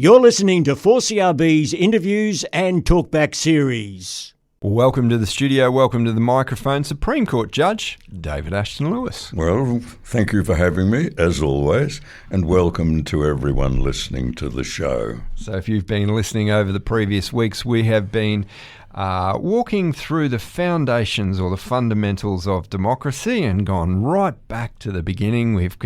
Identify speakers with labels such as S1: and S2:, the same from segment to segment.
S1: You're listening to 4CRB's interviews and talkback series.
S2: Welcome to the studio, welcome to the microphone, Supreme Court Judge David Ashton Lewis.
S3: Well, thank you for having me, as always, and welcome to everyone listening to the show.
S2: So if you've been listening over the previous weeks, we have been walking through the foundations or the fundamentals of democracy and gone right back to the beginning. We've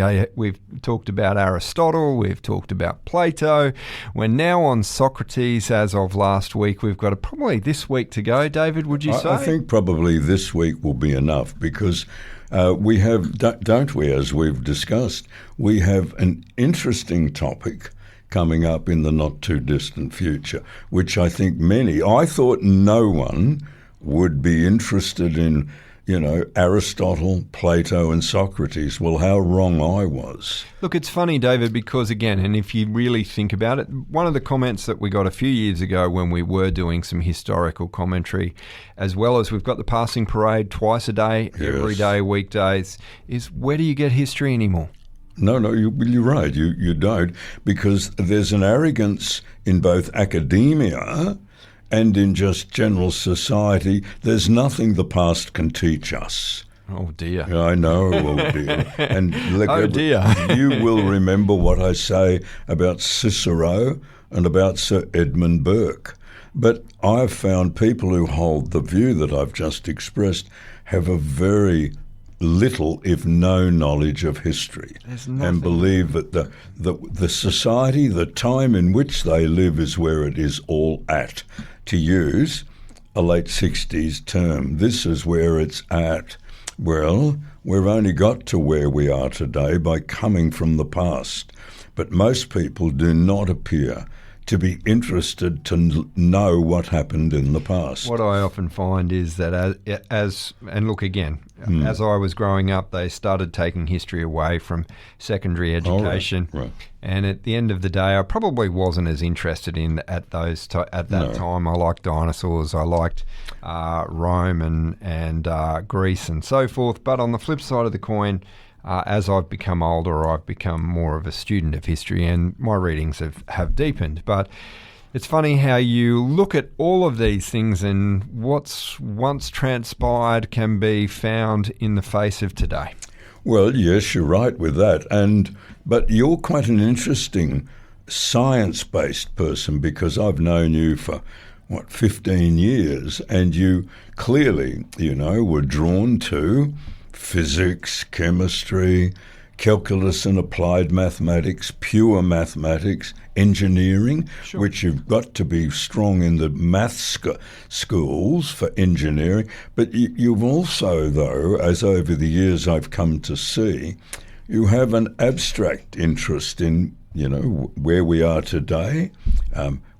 S2: talked about Aristotle, we've talked about Plato. We're now on Socrates as of last week. We've got probably this week to go. David, would you say?
S3: I think probably this week will be enough because we have, don't we, as we've discussed, we have an interesting topic coming up in the not-too-distant future, which I think I thought no one would be interested in, Aristotle, Plato and Socrates. Well, how wrong I was.
S2: Look, it's funny, David, because again, and if you really think about it, one of the comments that we got a few years ago when we were doing some historical commentary, as well as we've got the passing parade twice a day, every day, weekdays, is where do you get history anymore?
S3: No, you're right. You don't, because there's an arrogance in both academia and in just general society. There's nothing the past can teach us.
S2: Oh, dear.
S3: I know, oh, dear. And
S2: oh, dear.
S3: You will remember what I say about Cicero and about Sir Edmund Burke. But I've found people who hold the view that I've just expressed have a very little, if no, knowledge of history, and believe that the society, the time in which they live is where it is all at. To use a late 60s term, this is where it's at. Well, we've only got to where we are today by coming from the past, but most people do not appear to be interested to know what happened in the past.
S2: What I often find is that as I was growing up, they started taking history away from secondary education.
S3: Right.
S2: And at the end of the day, I probably wasn't as interested in at that time. I liked dinosaurs, I liked Rome and Greece and so forth. But on the flip side of the coin, as I've become older, I've become more of a student of history and my readings have deepened. But it's funny how you look at all of these things and what's once transpired can be found in the face of today.
S3: Well, yes, you're right with that. But you're quite an interesting science-based person because I've known you for 15 years, and you clearly, were drawn to physics, chemistry, calculus and applied mathematics, pure mathematics, engineering, sure, which you've got to be strong in the math schools for engineering. But you've also, though, as over the years I've come to see, you have an abstract interest in, where we are today.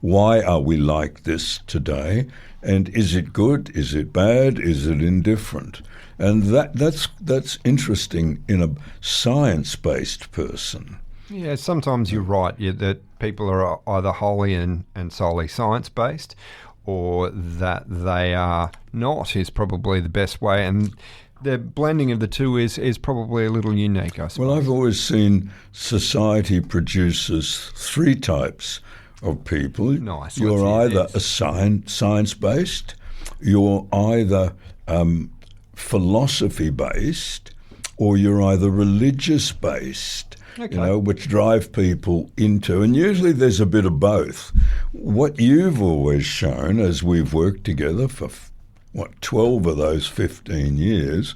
S3: Why are we like this today? And is it good? Is it bad? Is it indifferent? And that's interesting in a science-based person.
S2: Yeah, sometimes you're right that people are either wholly and solely science-based, or that they are not is probably the best way. And the blending of the two is probably a little unique, I suppose.
S3: Well, I've always seen society produces three types of people.
S2: Nice.
S3: You're either a science-based, you're either philosophy-based, or you're either religious-based,
S2: okay,
S3: which drive people into, and usually there's a bit of both. What you've always shown, as we've worked together for, 12 of those 15 years,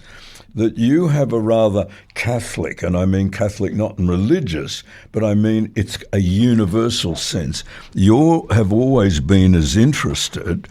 S3: that you have a rather Catholic, and I mean Catholic not in religious, but I mean it's a universal sense. You have always been as interested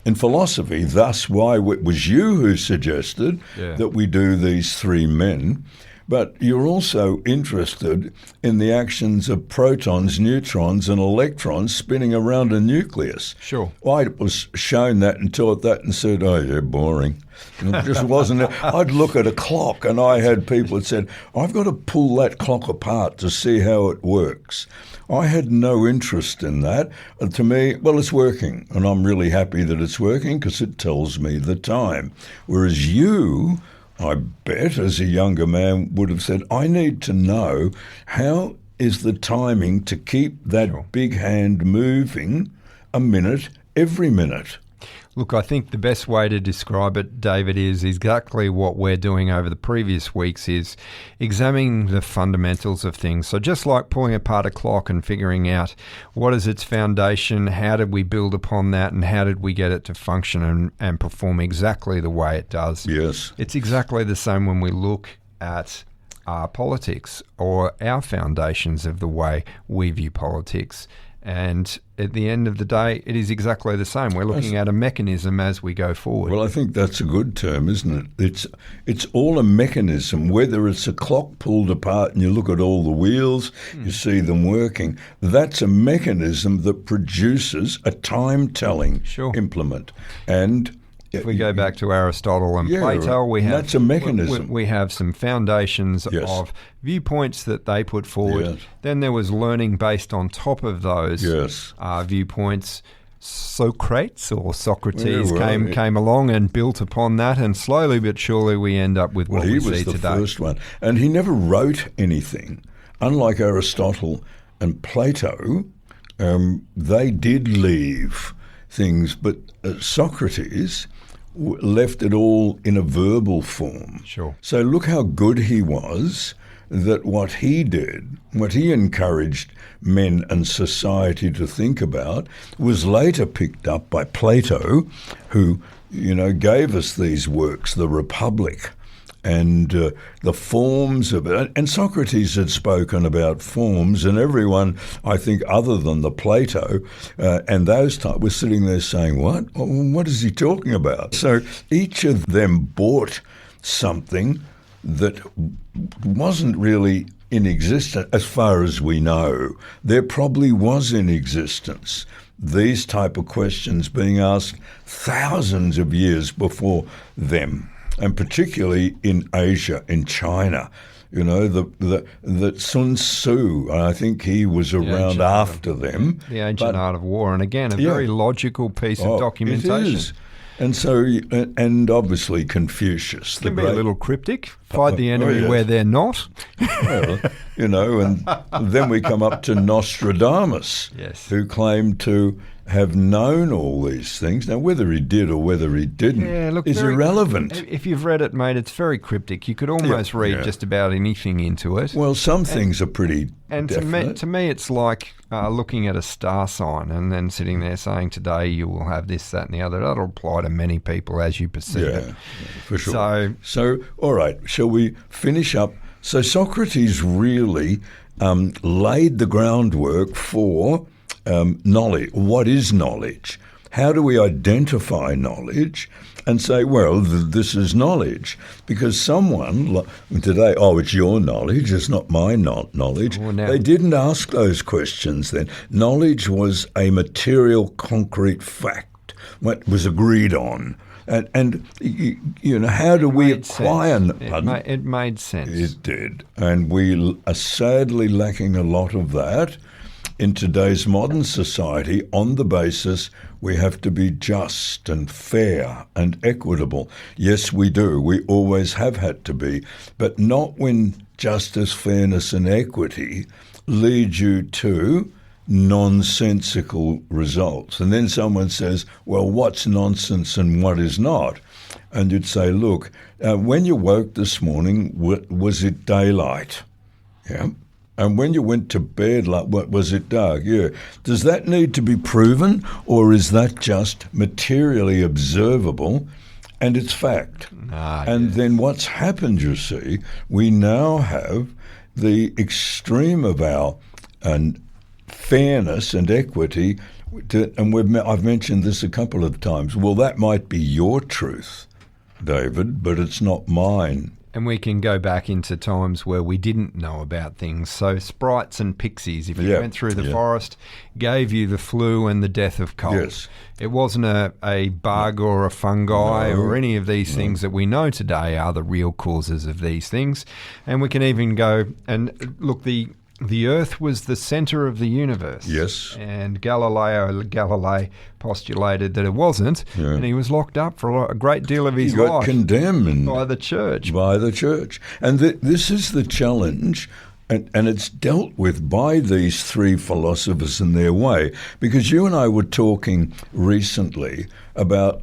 S3: in philosophy, thus why it was you who suggested that we do these three men. But you're also interested in the actions of protons, neutrons and electrons spinning around a nucleus.
S2: Sure.
S3: I was shown that and taught that and said, oh yeah, boring. And it just wasn't. I'd look at a clock and I had people that said, I've got to pull that clock apart to see how it works. I had no interest in that. And to me, well, it's working. And I'm really happy that it's working because it tells me the time. Whereas you, I bet, as a younger man, would have said, I need to know how is the timing to keep that big hand moving a minute every minute.
S2: Look, I think the best way to describe it, David, is exactly what we're doing over the previous weeks, is examining the fundamentals of things. So just like pulling apart a clock and figuring out what is its foundation, how did we build upon that, and how did we get it to function and perform exactly the way it does.
S3: Yes.
S2: It's exactly the same when we look at our politics or our foundations of the way we view politics. And at the end of the day, it is exactly the same. We're looking at a mechanism as we go forward.
S3: Well, I think that's a good term, isn't it? It's all a mechanism. Whether it's a clock pulled apart and you look at all the wheels, you see them working, that's a mechanism that produces a time-telling implement. And
S2: if we go back to Aristotle and Plato, we have
S3: that's a mechanism.
S2: We have some foundations of viewpoints that they put forward.
S3: Yes.
S2: Then there was learning based on top of those viewpoints. Socrates or Socrates came along and built upon that, and slowly but surely we end up with what we see today.
S3: He was the first one, and he never wrote anything. Unlike Aristotle and Plato, they did leave things, but Socrates left it all in a verbal form.
S2: Sure.
S3: So look how good he was, that what he did, what he encouraged men and society to think about, was later picked up by Plato, who, gave us these works, the Republic, and the forms of it. And Socrates had spoken about forms, and everyone, I think, other than the Plato and those type, was sitting there saying, what? What is he talking about? So each of them bought something that wasn't really in existence as far as we know. There probably was in existence these type of questions being asked thousands of years before them. And particularly in Asia, in China, that Sun Tzu, I think he was around after them.
S2: The Ancient Art of War, and again, a very logical piece of documentation.
S3: It is. And so, and obviously Confucius.
S2: It can be a little cryptic. Fight the enemy where they're not.
S3: Well, and then we come up to Nostradamus, who claimed to have known all these things. Now, whether he did or whether he didn't is irrelevant.
S2: If you've read it, mate, it's very cryptic. You could almost read just about anything into it.
S3: Well, some things are pretty definite.
S2: To me, it's like looking at a star sign and then sitting there saying, today you will have this, that and the other. That'll apply to many people as you perceive it.
S3: Yeah, for sure. So, all right, shall we finish up? So Socrates really laid the groundwork for knowledge. What is knowledge? How do we identify knowledge and say, well, this is knowledge? Because someone today, it's your knowledge, it's not my knowledge. They didn't ask those questions then. Knowledge was a material, concrete fact, what was agreed on. And how do we acquire?
S2: It made sense.
S3: It did. And we are sadly lacking a lot of that in today's modern society, on the basis we have to be just and fair and equitable. Yes, we do. We always have had to be, but not when justice, fairness and equity lead you to nonsensical results. And then someone says, well, what's nonsense and what is not? And you'd say, look, when you woke this morning, was it daylight? Yeah. And when you went to bed, was it dark? Yeah. Does that need to be proven, or is that just materially observable and it's fact? Then what's happened, you see, we now have the extreme of our fairness and equity, I've mentioned this a couple of times. Well, that might be your truth, David, but it's not mine.
S2: And we can go back into times where we didn't know about things. So sprites and pixies, if you went through the forest, gave you the flu and the death of cold.
S3: Yes.
S2: It wasn't a bug or a fungi or any of these things that we know today are the real causes of these things. And we can even go and look, the Earth was the centre of the universe.
S3: Yes.
S2: And Galilei postulated that it wasn't, and he was locked up for a great deal of his life.
S3: He got condemned
S2: by the church.
S3: And this is the challenge And it's dealt with by these three philosophers in their way. Because you and I were talking recently about,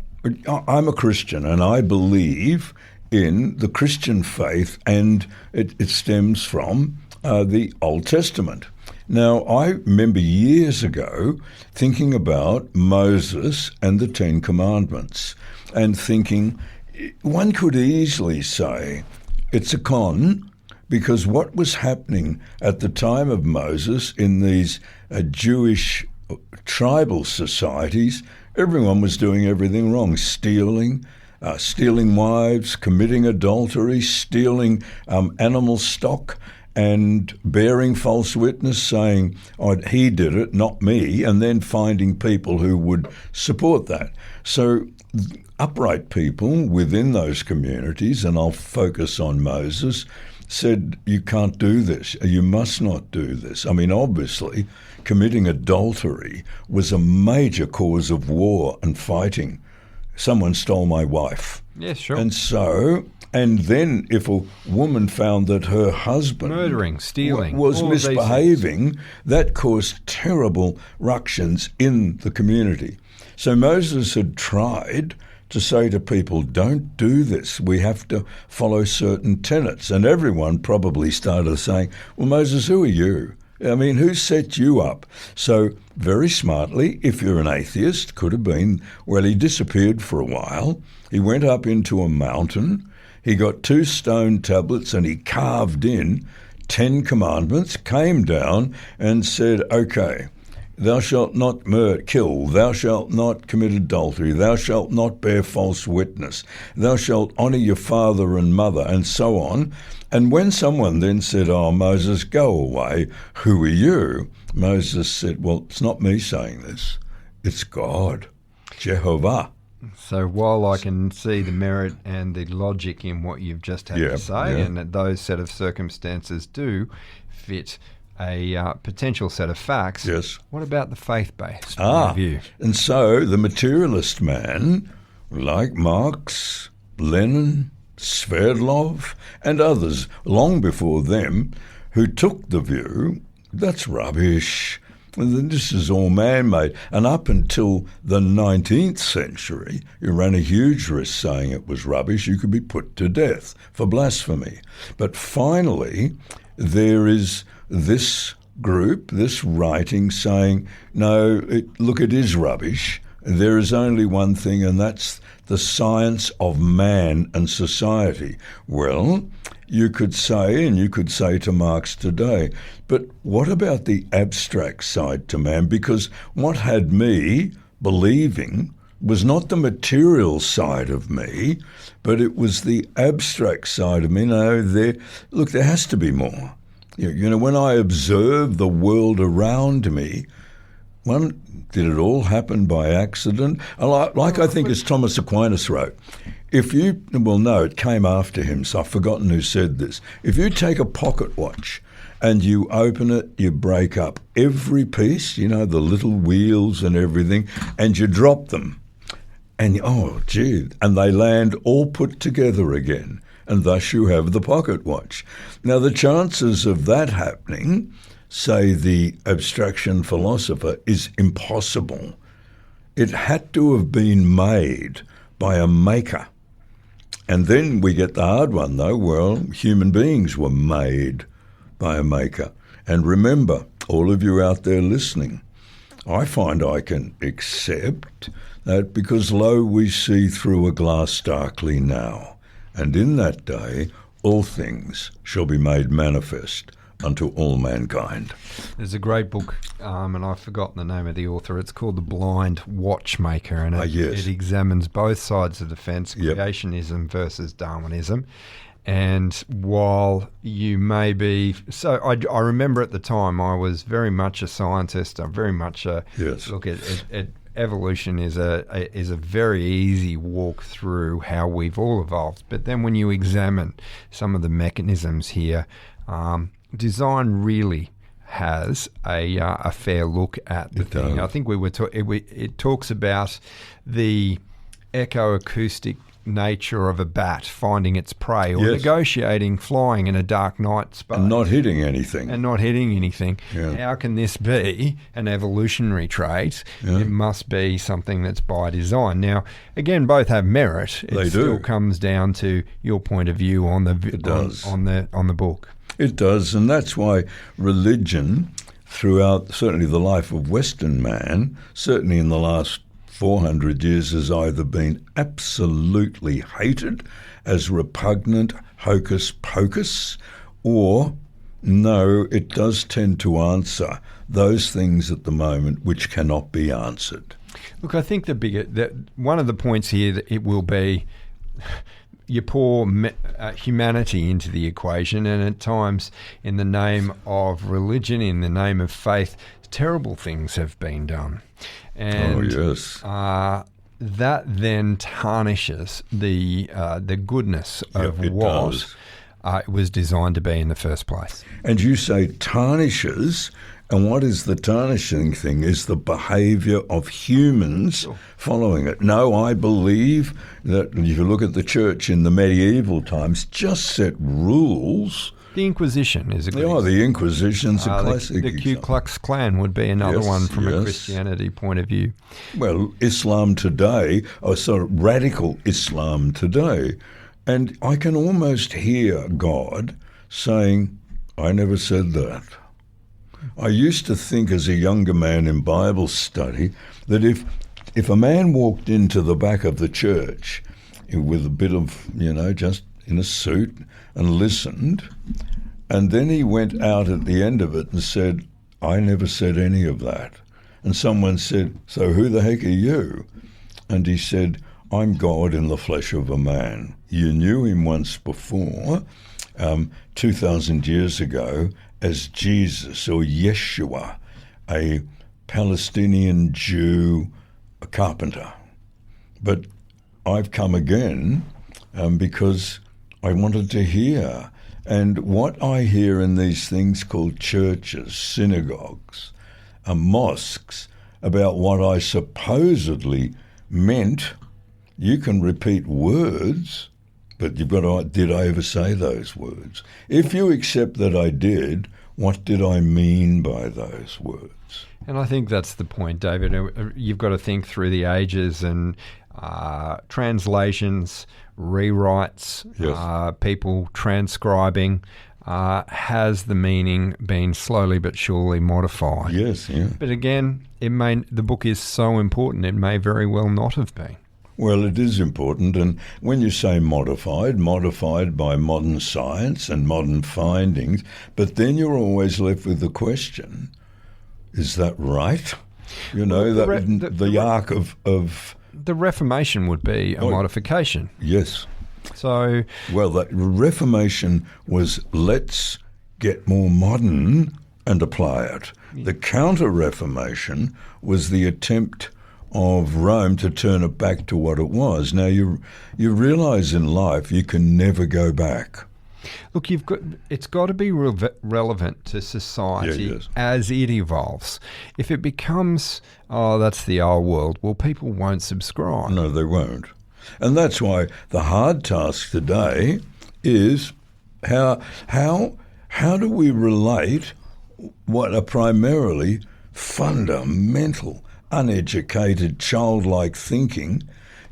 S3: I'm a Christian and I believe in the Christian faith, and it stems from the Old Testament. Now, I remember years ago thinking about Moses and the Ten Commandments and thinking one could easily say it's a con, because what was happening at the time of Moses in these Jewish tribal societies, everyone was doing everything wrong, stealing wives, committing adultery, stealing animal stock, and bearing false witness, saying, oh, he did it, not me, and then finding people who would support that. So upright people within those communities, and I'll focus on Moses, said, you can't do this, you must not do this. I mean, obviously, committing adultery was a major cause of war and fighting. Someone stole my wife.
S2: Yeah, sure.
S3: And then if a woman found that her husband
S2: murdering, stealing,
S3: was misbehaving, that caused terrible ructions in the community. So Moses had tried to say to people, don't do this. We have to follow certain tenets. And everyone probably started saying, well, Moses, who are you? I mean, who set you up? So very smartly, if you're an atheist, could have been, well, he disappeared for a while. He went up into a mountain. He got 2 stone tablets and he carved in 10 commandments, came down and said, okay, thou shalt not kill, thou shalt not commit adultery, thou shalt not bear false witness, thou shalt honour your father and mother, and so on. And when someone then said, oh, Moses, go away, who are you? Moses said, well, it's not me saying this, it's God, Jehovah.
S2: So while I can see the merit and the logic in what you've just had to say, and that those set of circumstances do fit a potential set of facts,
S3: yes.
S2: What about the faith-based point of view?
S3: And so the materialist man, like Marx, Lenin, Sverdlov, and others long before them, who took the view, that's rubbish, this is all man-made. And up until the 19th century, you ran a huge risk saying it was rubbish. You could be put to death for blasphemy. But finally, there is this group, this writing saying, no, it is rubbish. There is only one thing, and that's the science of man and society. Well, you could say to Marx today, but what about the abstract side to man? Because what had me believing was not the material side of me, but it was the abstract side of me. No, there has to be more. You know, when I observe the world around me, did it all happen by accident? Like I think as Thomas Aquinas wrote, it came after him, so I've forgotten who said this. If you take a pocket watch and you open it, you break up every piece, the little wheels and everything, and you drop them. And, and they land all put together again. And thus you have the pocket watch. Now, the chances of that happening, say the abstraction philosopher, is impossible. It had to have been made by a maker. And then we get the hard one, though. Well, human beings were made by a maker. And remember, all of you out there listening, I find I can accept that because, lo, we see through a glass darkly now. And in that day, all things shall be made manifest unto all mankind.
S2: There's a great book, and I've forgotten the name of the author. It's called The Blind Watchmaker, and it examines both sides of the fence, creationism versus Darwinism. And while you may be... So I remember at the time I was very much a scientist. I'm very much a...
S3: Yes.
S2: Look, evolution is a very easy walk through how we've all evolved. But then when you examine some of the mechanisms here... design really has a fair look at the thing. I think it talks about the echoacoustic nature of a bat finding its prey, or
S3: Yes.
S2: negotiating flying in a dark night space.
S3: And not hitting anything.
S2: And not hitting anything.
S3: Yeah.
S2: How can this be an evolutionary trait?
S3: Yeah.
S2: It must be something that's by design. Now, again, both have merit. It
S3: They
S2: still
S3: do.
S2: comes down to your point of view on the
S3: does.
S2: on the book.
S3: It does, and that's why religion, throughout certainly the life of Western man, certainly in the last 400 years, has either been absolutely hated as repugnant hocus pocus, or no, it does tend to answer those things at the moment which cannot be answered.
S2: Look, I think one of the points here that it will be you pour humanity into the equation, and at times, in the name of religion, in the name of faith, terrible things have been done. And
S3: yes.
S2: that then tarnishes the goodness of
S3: it
S2: what
S3: does.
S2: it was designed to be in the first place.
S3: And you say tarnishes, and what is the tarnishing thing? Is the behaviour of humans following it. No, I believe that if you look at the church in the medieval times, just set rules.
S2: The Inquisition is a good
S3: Oh, the Inquisition's a
S2: example.
S3: classic
S2: The Ku
S3: example.
S2: Klux Klan would be another
S3: Yes,
S2: one from a
S3: yes.
S2: Christianity point of view.
S3: Well, Islam today, or sort of radical Islam today, and I can almost hear God saying, I never said that. I used to think as a younger man in Bible study that if a man walked into the back of the church with a bit of, just in a suit and listened, and then he went out at the end of it and said, I never said any of that. And someone said, so who the heck are you? And he said, I'm God in the flesh of a man. You knew him once before, 2,000 years ago, as Jesus or Yeshua, a Palestinian Jew, a carpenter. But I've come again because I wanted to hear. And what I hear in these things called churches, synagogues, mosques, about what I supposedly meant, you can repeat words, but you've got to, did I ever say those words? If you accept that I did, what did I mean by those words?
S2: And I think that's the point, David. You've got to think through the ages and translations, rewrites,
S3: Yes.
S2: people transcribing. Has the meaning been slowly but surely modified?
S3: Yes, yeah.
S2: But again, the book is so important, it may very well not have been.
S3: Well, it is important, and when you say modified by modern science and modern findings, but then you're always left with the question, is that right? The arc of...
S2: The Reformation would be a modification.
S3: Yes.
S2: So...
S3: Well, the Reformation was let's get more modern and apply it. The Counter-Reformation was the attempt of Rome to turn it back to what it was. Now, you realise in life you can never go back.
S2: Look, it's got to be relevant to society
S3: yes.
S2: as it evolves. If it becomes, that's the old world, well, people won't subscribe.
S3: No, they won't. And that's why the hard task today is how do we relate what are primarily fundamental, uneducated, childlike thinking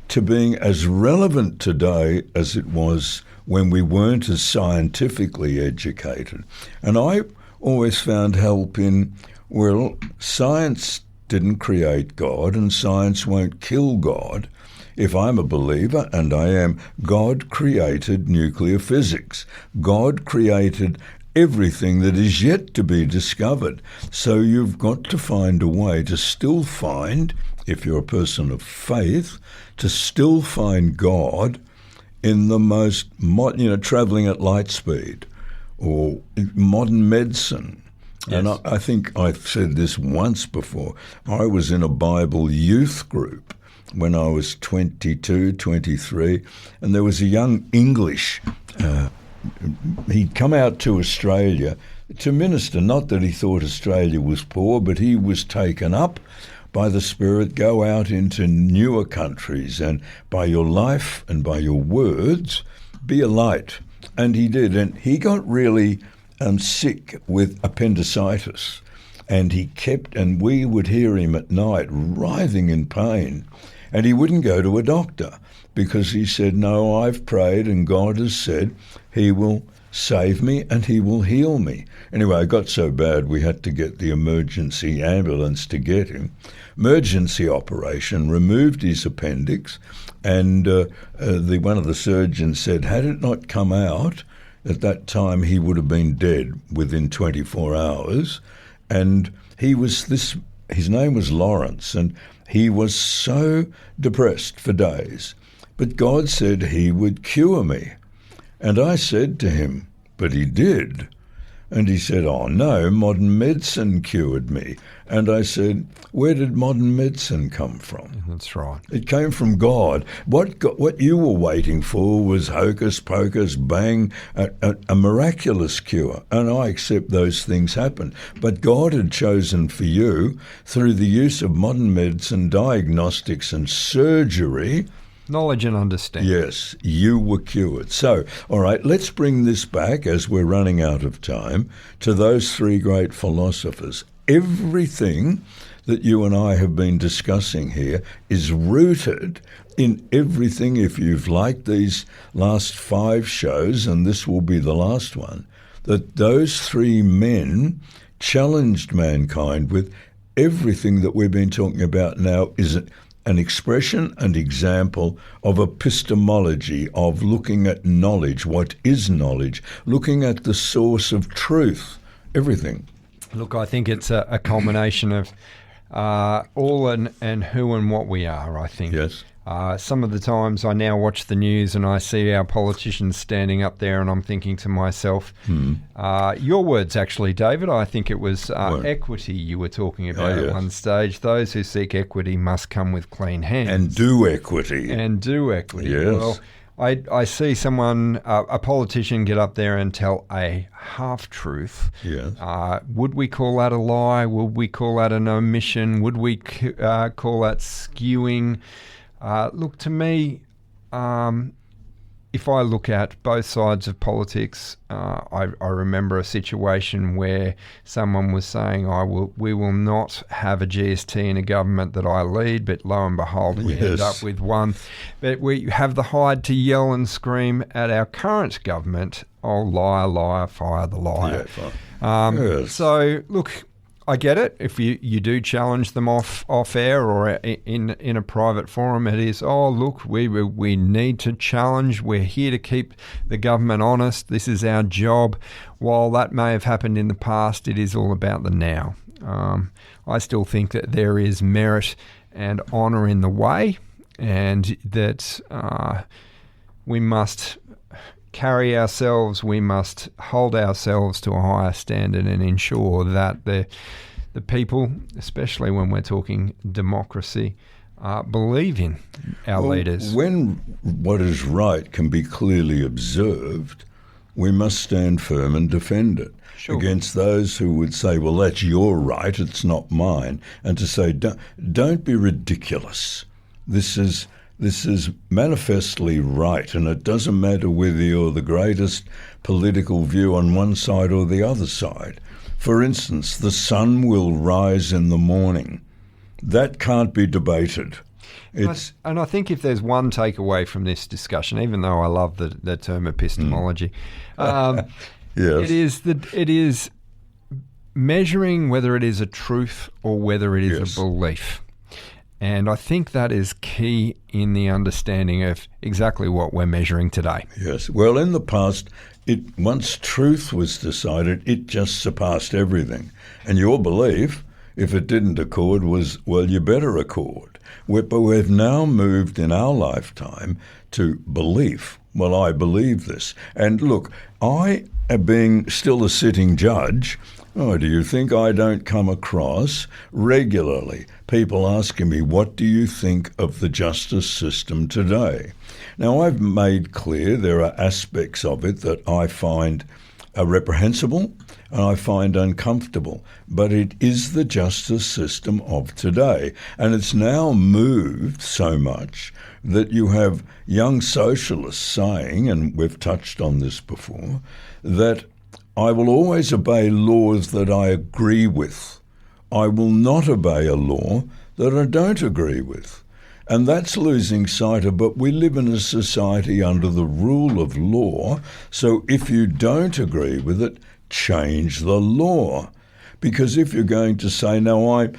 S3: to being as relevant today as it was when we weren't as scientifically educated. And I always found help in, well, science didn't create God and science won't kill God. If I'm a believer, and I am, God created nuclear physics. God created everything that is yet to be discovered. So you've got to find a way to still find, if you're a person of faith, to still find God in the most, travelling at light speed or modern medicine.
S2: Yes.
S3: And I think I've said this once before. I was in a Bible youth group when I was 22, 23, and there was a young English, he'd come out to Australia to minister, not that he thought Australia was poor, but he was taken up by the Spirit, go out into newer countries, and by your life and by your words, be a light. And he did. And he got really sick with appendicitis. And and we would hear him at night writhing in pain. And he wouldn't go to a doctor because he said, no, I've prayed and God has said he will save me and he will heal me. Anyway, it got so bad we had to get the emergency ambulance to get him. Emergency operation, removed his appendix, and one of the surgeons said, had it not come out, at that time he would have been dead within 24 hours. And his name was Lawrence, and he was so depressed for days. But God said he would cure me. And I said to him, but he did. And he said, oh no, modern medicine cured me. And I said, where did modern medicine come from?
S2: That's right.
S3: It came from God. What you were waiting for was hocus pocus, bang, a miraculous cure. And I accept those things happen. But God had chosen for you, through the use of modern medicine, diagnostics and surgery,
S2: knowledge and understanding.
S3: Yes, you were cured. So, all right, let's bring this back, as we're running out of time, to those three great philosophers. Everything that you and I have been discussing here is rooted in everything. If you've liked these last 5 shows, and this will be the last one, that those 3 men challenged mankind with everything that we've been talking about now is an expression and example of epistemology, of looking at knowledge, what is knowledge, looking at the source of truth, everything.
S2: Look, I think it's a culmination of all and who and what we are, I think.
S3: Yes.
S2: Some of the times I now watch the news and I see our politicians standing up there and I'm thinking to myself, your words actually, David, I think it was equity you were talking about at one stage. Those who seek equity must come with clean hands.
S3: And do equity.
S2: Yes. Well, I see someone, a politician, get up there and tell a half-truth.
S3: Yes.
S2: Would we call that a lie? Would we call that an omission? Would we call that skewing? Look, to me, if I look at both sides of politics, I remember a situation where someone was saying, we will not have a GST in a government that I lead, but lo and behold, we end up with one. But we have the hide to yell and scream at our current government, oh, liar, liar, fire the liar.
S3: Yeah,
S2: So, look, I get it. If you do challenge them off air or in a private forum, it is, oh, look, we need to challenge. We're here to keep the government honest. This is our job. While that may have happened in the past, it is all about the now. I still think that there is merit and honour in the way, and that we must carry ourselves, we must hold ourselves to a higher standard and ensure that the people, especially when we're talking democracy, believe in our leaders.
S3: When what is right can be clearly observed, we must stand firm and defend it against those who would say, well, that's your right, it's not mine, and to say, don't be ridiculous. This is manifestly right, and it doesn't matter whether you're the greatest political view on one side or the other side. For instance, the sun will rise in the morning. That can't be debated.
S2: And I think if there's one takeaway from this discussion, even though I love the term epistemology,
S3: yes.
S2: it is measuring whether it is a truth or whether it is a belief. And I think that is key in the understanding of exactly what we're measuring today.
S3: Yes. Well, in the past, once truth was decided, it just surpassed everything. And your belief, if it didn't accord, was, well, you better accord. But we've now moved in our lifetime to belief. Well, I believe this. And look, I, being still a sitting judge, do you think I don't come across regularly people asking me, what do you think of the justice system today? Now, I've made clear there are aspects of it that I find reprehensible and I find uncomfortable. But it is the justice system of today. And it's now moved so much that you have young socialists saying, and we've touched on this before, that I will always obey laws that I agree with. I will not obey a law that I don't agree with. And that's losing sight of, but we live in a society under the rule of law, so if you don't agree with it, change the law. Because if you're going to say, no, I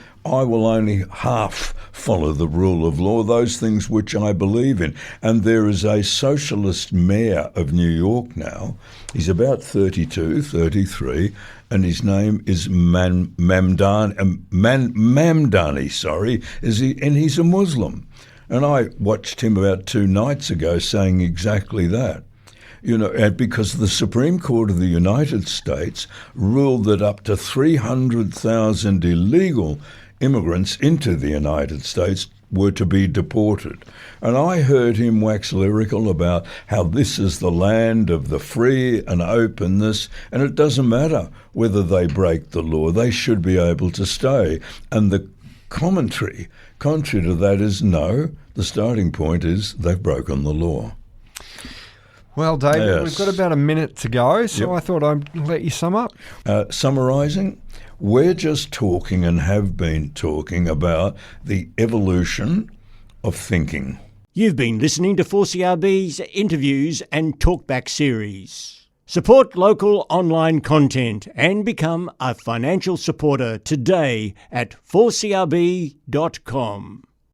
S3: will only half follow the rule of law, those things which I believe in. And there is a socialist mayor of New York now. He's about 32, 33, and his name is Mamdani, and he's a Muslim. And I watched him about 2 nights ago saying exactly that. Because the Supreme Court of the United States ruled that up to 300,000 illegal immigrants into the United States were to be deported. And I heard him wax lyrical about how this is the land of the free and openness, and it doesn't matter whether they break the law, they should be able to stay. And the commentary contrary to that is no, the starting point is they've broken the law.
S2: Well, David,
S3: Yes.
S2: we've got about a minute to go, so
S3: Yep.
S2: I thought I'd let you sum up.
S3: Summarising, we're just talking and have been talking about the evolution of thinking.
S1: You've been listening to 4CRB's interviews and talkback series. Support local online content and become a financial supporter today at 4CRB.com.